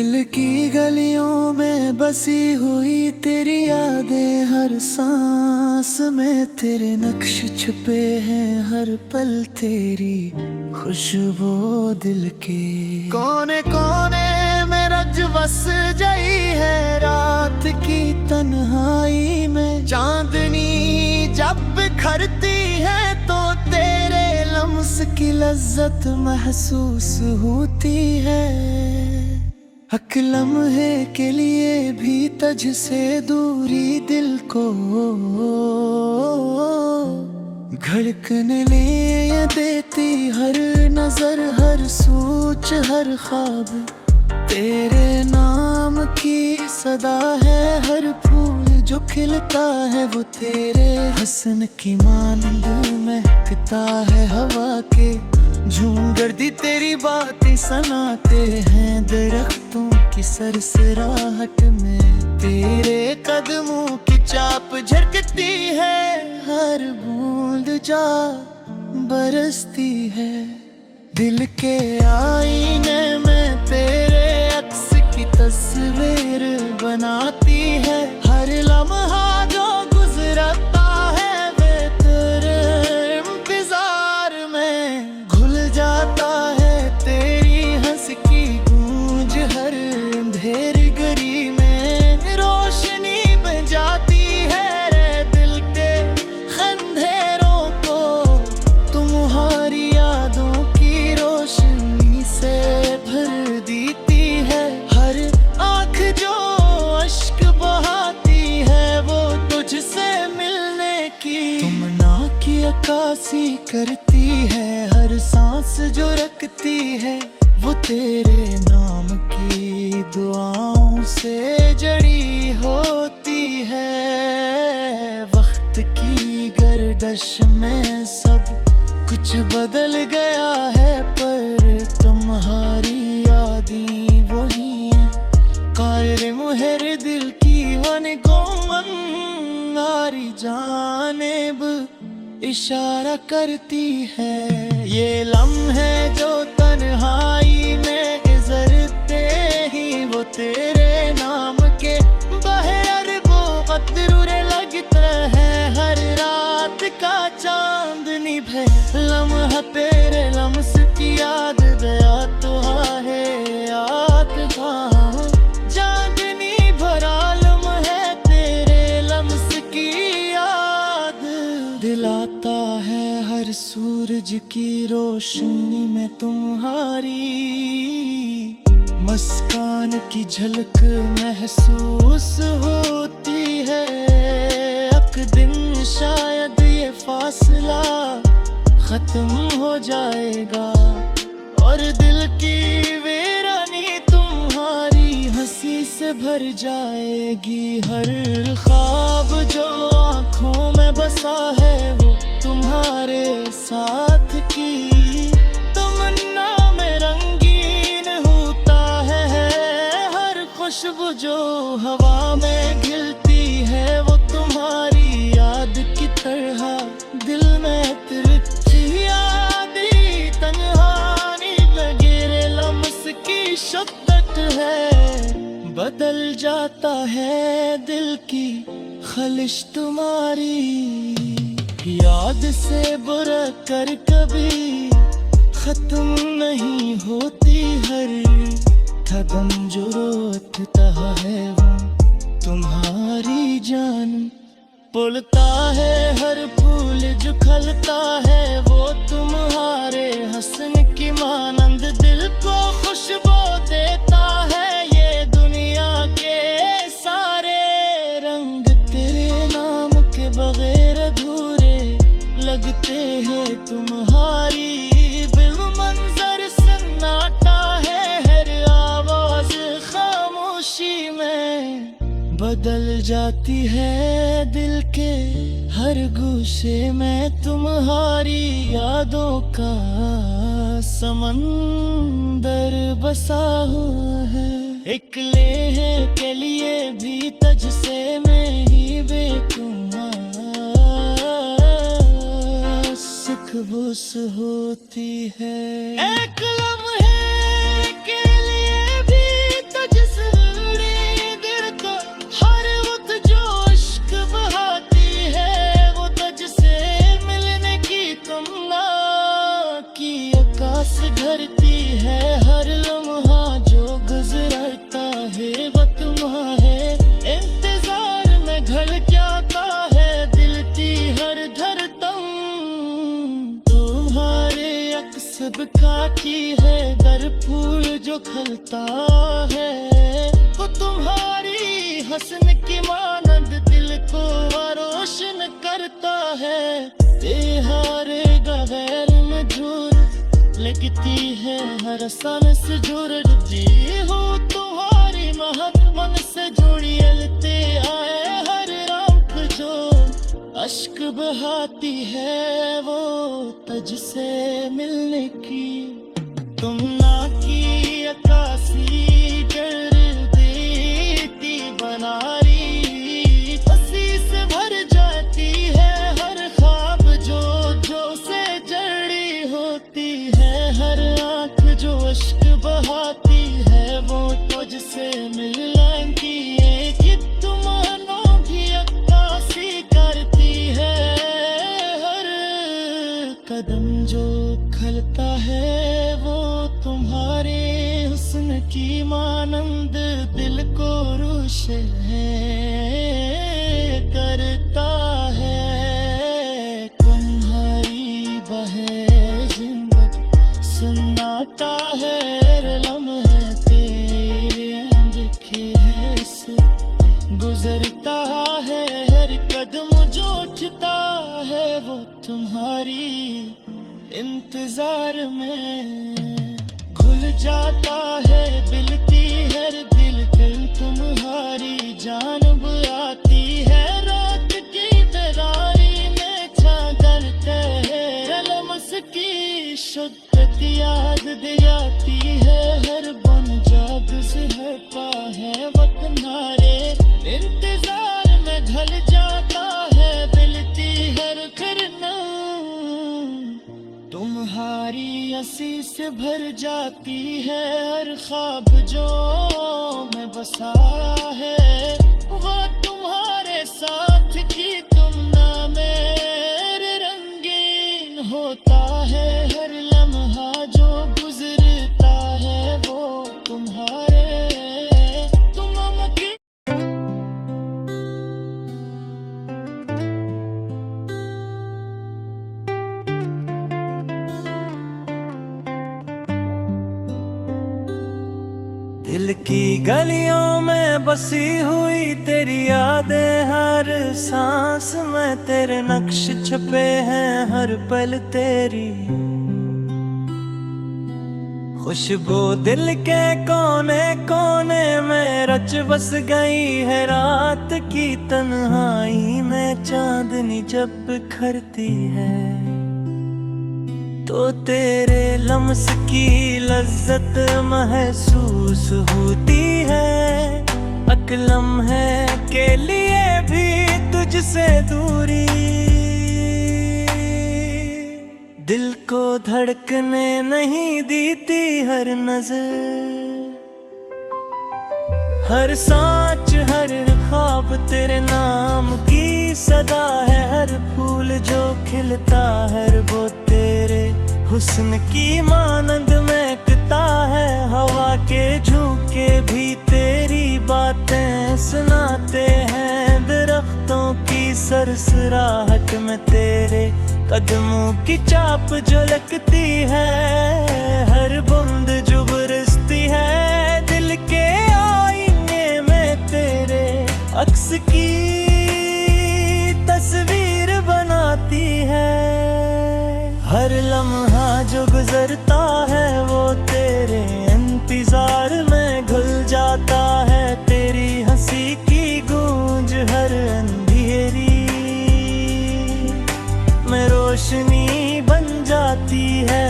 दिल की गलियों में बसी हुई तेरी यादें, हर सांस में तेरे नक्श छुपे हैं, हर पल तेरी खुशबू दिल के कोने कोने में रज बस गई है। रात की तन्हाई में चांदनी जब बिखरती है तो तेरे लम्स की लज्जत महसूस होती है। हक लम्हे के लिए भी तुझ से दूरी दिल को धड़कने ले देती, हर नजर हर सोच हर ख्वाब तेरे नाम की सदा है। हर फूल जो खिलता है वो तेरे हसन की मानंद महकता है। हवा के झूम गर्दी तेरी बातें सुनाते हैं, दरख्तों की सरसराहट में तेरे कदमों की चाप झरकती है। हर बूंद जा बरसती है, दिल के आईने में तेरे अक्स की तस्वीर बनाती है। हर लम्हा जो गुजरता है वे तेरे इंतजार में घुल जाता है। तेरी हंस की गूंज हर अंधेर गली में रोशनी बन जाती है। रे दिल के अंधेरों को तुम्हारी यादों की रोशनी से भर देती है। हर आँख जो अश्क बहाती है वो तुझसे मिलने की तमन्ना की अक्कासी करती है। हर सांस जो रखती है वो तेरे नाम की दुआओं से जड़ी होती है। वक्त की गर्दिश में सब कुछ बदल गया है पर तुम्हारी यादें वही हैं। कायर मुहर दिल की वन गोमन नारी जानेब इशारा करती है। ये लम्हे जो तन्हाई में गुजरते ही वो तेरे नाम के बहर वो कतरे लगता है। हर रात का चांदनी भे लम्हा तेरे लम्स की याद गया तो है याद खाओ। चांदनी भरा लम्हा तेरे लम्स की याद दिलाता है। हर सूरज की रोशनी में तुम्हारी मुस्कान की झलक महसूस होती है। एक दिन शायद ये फासला खत्म हो जाएगा और दिल की वीरानी तुम्हारी हंसी से भर जाएगी। हर ख्वाब जो आँखों में बसा है वो तुम्हारे साथ की तमन्ना में रंगीन होता है। हर खुशबू जो हवा में खिलती है वो तुम्हारी याद की तरह दिल में तिरछी यादी तन्हानी लगे लम्स की शद्दत है। बदल जाता है दिल की खलिश तुम्हारी याद से बुरा कर कभी खत्म नहीं होती। हर कदम जो रोकता है वो तुम्हारी जान पुलता है। हर फूल जो खलता है वो तुम्हारे हसन की मानंद दिल को खुशबू देता है। ये दुनिया के सारे रंग तेरे नाम के बगैर अधूरे लगते हैं। तुम्हारी बिल मंजर सन्नाटा है, हर आवाज खामोशी में बदल जाती है। दिल के हर गोशे में तुम्हारी यादों का समंदर बसा हुआ है। एक लेहे के लिए भी तुझसे मैं ही बेखुमार सुखबुस होती है। एक लम्हे के लिए भी तुझ फूल जो खिलता है वो तुम्हारी हसन की मानंद दिल को रोशन करता है। हारेगा गैर मजूर लगती है हर सन से जुड़ती हूँ तुम्हारी महक मन से जुड़ी अलते आए हर आंख जो अश्क बहाती है वो तुझ से मिलने की। तुम ना की अक्कासी कर देती बनारी हंसी से भर जाती है हर ख्वाब जो जो से जड़ी होती है हर आंख जो अश्क बहाती है वो तुझसे मिलने की कि तुमनो भी अक्कासी करती है हर कदम जो खलता है वो तुम्हारे हुस्न की मानंद दिल को रोशन करता है। तुम्हारी बहे जिंदगी सुनाता है हर लम्हे तेरे लिखे है से गुजरता है हर कदम जो उठता है वो तुम्हारी इंतजार में खुल जाता है बिलती हर दिल तुम्हारी जानब आती है रात की दरारी में चादर है लमस की शुद्धत याद दिलाती है हर बन जाग से हटा है वक्त नारे इंतजार में ढल जाता है बिलती हर करना तुम्हारी हंसी से भर जाती है हर ख्वाब जो मैं बसा है वो तुम्हारे साथ की तुम ना मेरे रंगीन होता है हर लम्हा जो गुजरता है वो तुम्हारे तुम की। दिल की गलियों में बसी हुई तेरी यादें हर सांस में तेरे नक्श छपे हैं हर पल तेरी खुशबू दिल के कोने कोने में रच बस गई है रात की तन्हाई में चांदनी जब बिखरती है तो तेरे लम्स की लज्जत महसूस होती है। अकलम है के लिए भी तुझसे दूरी दिल को धड़कने नहीं देती हर नजर हर सांच हर ख्वाब तेरे नाम की सदा है हर फूल जो खिलता है वो तेरे हुस्न की मानंद महकता है हवा के झोंके भी तेरी बातें सुनाते हैं दरख्तों की सरसराहट में तेरे कदमों की चाप जो लगती है हर बूंद जो बरसती है दिल के आईने में तेरे अक्स की तस्वीर बनाती है हर लम्हा जो गुजरता है वो तेरे इंतजार में घुल जाता है तेरी हंसी की गूंज हर अंधेरी में रोशनी बन जाती है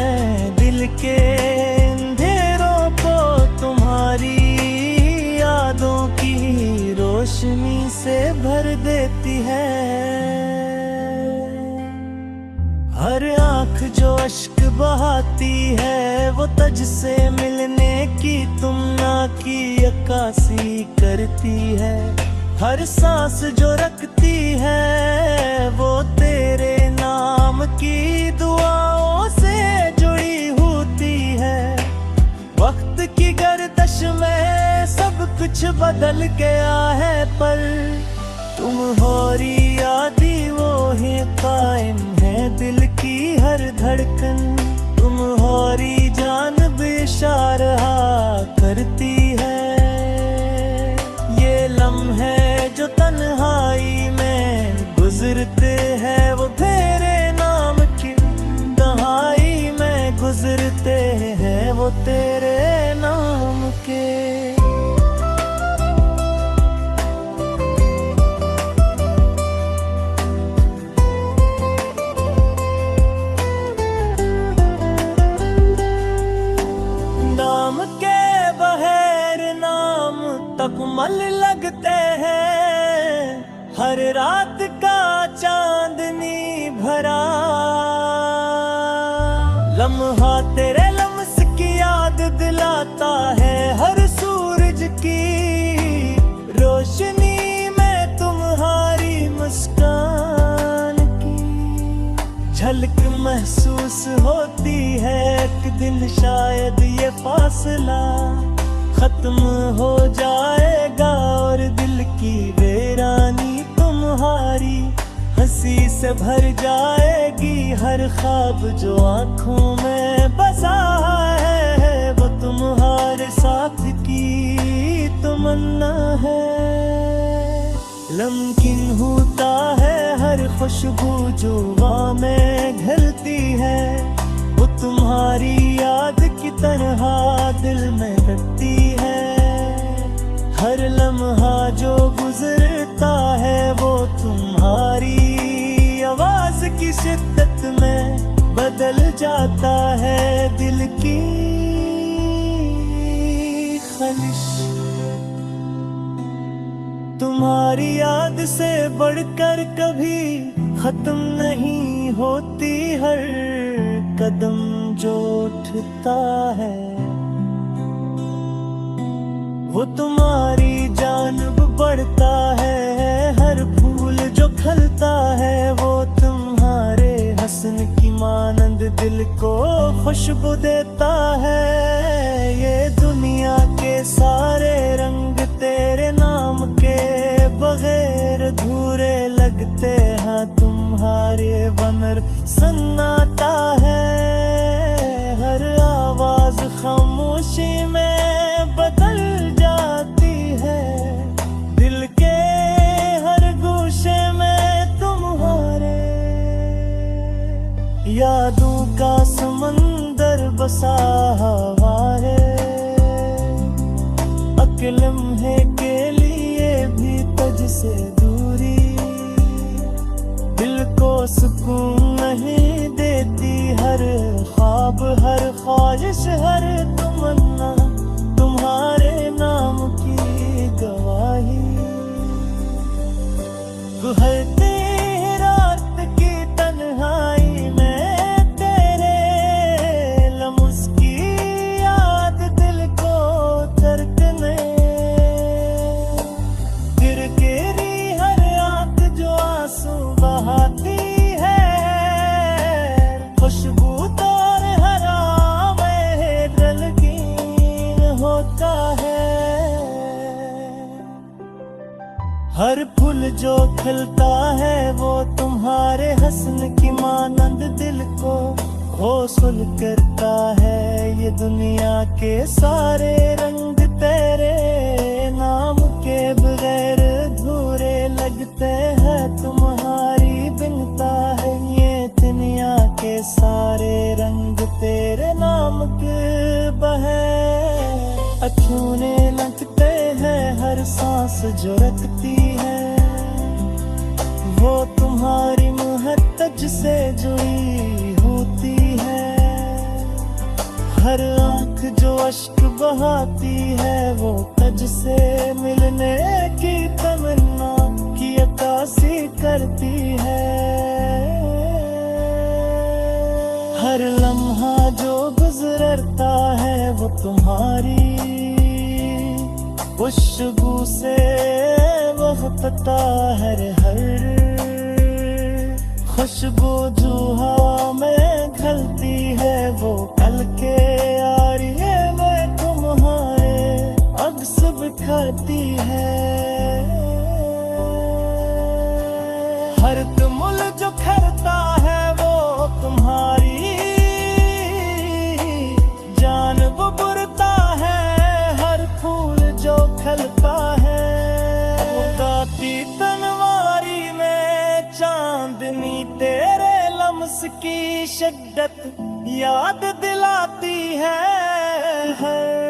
दिल के अंधेरों को तुम्हारी यादों की रोशनी से भर देती है। हर आँख जो अश्क बहाती है वो तुझ से मिलने की तुमना की अक्कासी करती है हर सांस जो रखती है वो तेरे नाम की दुआओं से जुड़ी होती है। वक्त की गर्दिश में सब कुछ बदल गया है पर तुम होरी यादी वो है कायम है दिल की हर धड़कन तुम्हारी जान बेइशारा करती है। ये लम्हे जो तन्हाई में गुजरते हैं वो तेरे नाम की दहाई में गुजरते हैं वो तेरे नाम के। नाम के बगैर नाम तक मल लगते हैं, हर रात का चांदनी भरा लम्हा तेरे लम्स की याद दिलाता है। हर सूरज की रोशनी में तुम्हारी मुस्कान की झलक महसूस होती है। एक दिन शायद ये फासला खत्म हो जाएगा और दिल की वीरानी तुम्हारी हंसी से भर जाएगी। हर ख्वाब जो आंखों में बसा है वो तुम्हारे साथ की तमन्ना है। नमकीन होता है हर खुशबू जो हवा में घलती है, वो तुम्हारी याद की तरह दिल में रखती है। हर लम्हा जो गुजरता है वो तुम्हारी आवाज की शिद्दत में बदल जाता है। दिल की खलिश तुम्हारी याद से बढ़कर कभी खत्म नहीं होती। हर कदम जो उठता है वो तुम्हारी जानब बढ़ता है। हर फूल जो खिलता है वो तुम्हारे हसन की मानंद दिल को खुशबू देता है। ये दुनिया के सारे रंग तेरे नाम के बगैर अधूरे लगते हैं। तुम्हारे बनर सन्नाटा है, हर आवाज खामोशी में बदल जाती है। दिल के हर गोशे में तुम्हारे यादों का समंदर बसा हुआ है। लम्हे के लिए भी तुझसे दूरी दिल को सुकून नहीं देती। हर ख्वाब हर ख्वाहिश हर तमन्ना तुम्हारे नाम की गवाही। गुहरती रात की तन्हाई में तेरे लम्स की याद दिल को धड़कने बहाती है। खुशबूदार हरा में रंगीन होता है। हर फूल जो खिलता है वो तुम्हारे हसन की मानंद दिल को हौसल करता है। ये दुनिया के सारे रंग तेरे नाम के बगैर अधूरे लगते हैं। तुम्हारी बिनता है ये दुनिया के सारे रंग तेरे नाम के बगैर अछूने लगते हैं। हर सांस जो रखती है वो तुम्हारी मुहत्तज से जुड़ी होती है। हर आंख जो अश्क बहाती है वो तज से मिलने की तमन्ना की अक्कासी करती है। हर लम्हा जो गुजरता है वो तुम्हारी खुशबू से वहकता है। हर खुशबू जो हवा में घलती है वो कल के आरिये में तुम्हारे अक्स बिखरती है। हर तुमुल जो खरता है वो तुम्हारी टूटी तनवारी में चांदनी तेरे लम्स की शिद्दत याद दिलाती है।